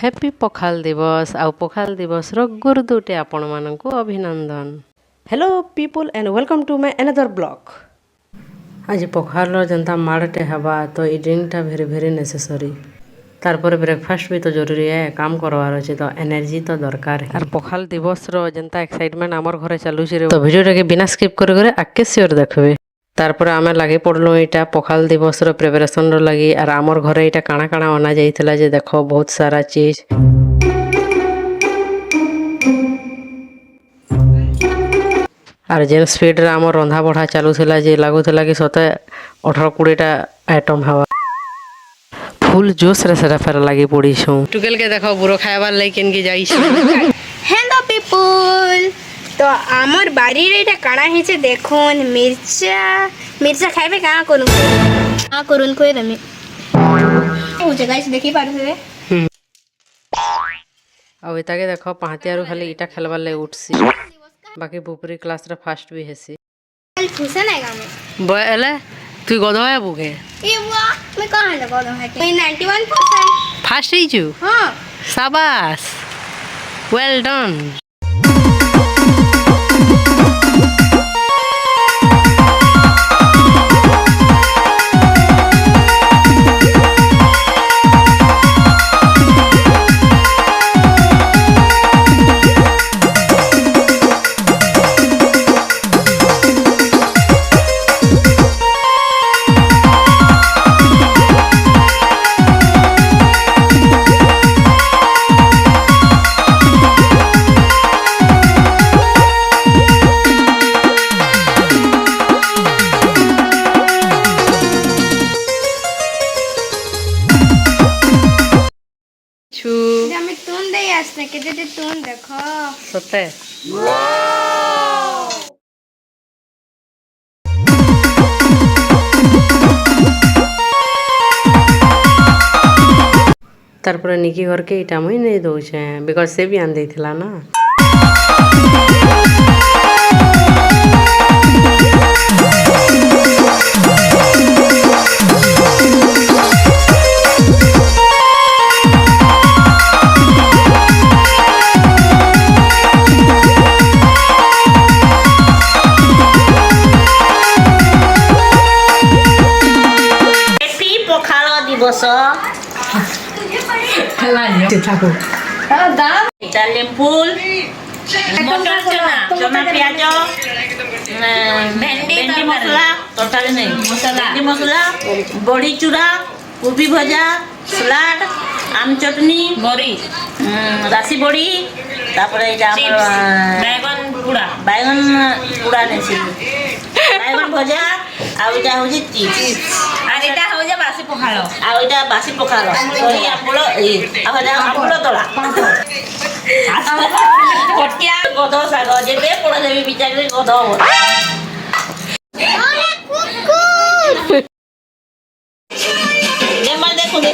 Happy पखाल दिवस आउ पखाल दिवस रो गुरुदुटे आपण मानकु अभिनंदन। Hello people and welcome to my another blog. आज पखाल जनता माड़टे हवा तो ये ड्रिंकटा भेरी भेरी नेसेसरी। तारपर ब्रेकफास्ट भी तो जरूरी है, काम करवार अच्छे तो एनर्जी तो दरकार है। और पखाल दिवस रो जनता एक्साइटमेंट आमर घरे चलुच रे, तो वीडियो के बिना स्किप करे आगे सियोर देखबे। तारपर आमे लगे पड़लु एटा पखाल दिवस रो प्रिपरेशन रो लगी। और आमर घरे एटा काଣା काଣା अना जाइथिला जे देखो बहुत सारा चीज। और जेन स्पीड रे आमर रंधा बढ़ा चलुथिला जे लागुथिला कि सते 18-20टा आइटम हवा। फुल जोश रे सेरा फेर लगी पड़ी छु। टुकेल के देखो बुरो खायबार लई केन के जाई छु। हेलो पीपल, तो आमर बारी रे एटा काଣା हेचे देखोन। मिर्चा खाइबे का करुन कोइ रमे ओ जगह से देखि पारथबे। अब एता के देखो पाहतियारु खाली इटा खेलबार लई उठसी, बाकी पुपरी क्लास रे फास्ट भी हेसी। कल ट्यूशन आएगा मैं बले तू गधो है बुके ए वाह मैं कहां लगा दो है 91% फास्ट ही छु। हां शाबाश, वेल डन। मैं तुम दे आसने के दे तुम देखो सते तारपर निकी घर के इटा मुई नहीं दउछे बिकॉज से भी आन देथिला ना। डालिम फूल, मटर चना, चना प्याज, भेंडी मसला, तोताली नहीं भेंडी मसला, बड़ी चूड़ा, कोबी भजा, सलाड, आम चटनी, बड़ी, राशि बड़ी, तापरे बैगन पूड़ा नहीं बैगन भजा, आउ इटा हो जे चिप्स, और इटा हो जे बासी पखालो, आउ इटा बासी पखालो, सही आपुलो आपुलो तोला, कटिया गधो सागो जेते पड़ा देबी बिचारी गधो हो। अरे कुकुर दे मार देखो दे